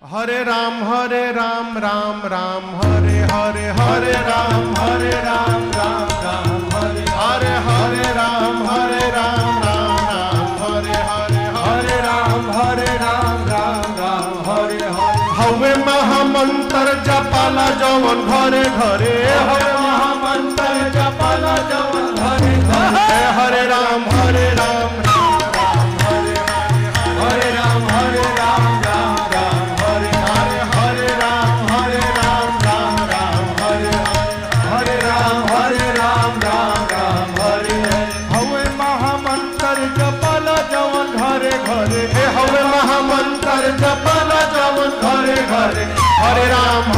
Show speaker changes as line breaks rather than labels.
हरे राम राम राम हरे हरे हरे राम राम राम हरे हरे हरे राम राम हरे हरे हरे राम राम हरे हरे हवे महामंत्र जपाला जवन घरे घरे हवे महामंत्र जपाला जवन घरे घरे हरे राम हरे राम हरे राम हरे राम हवे महामंत्र जपाला जवन घरे घरे हरे राम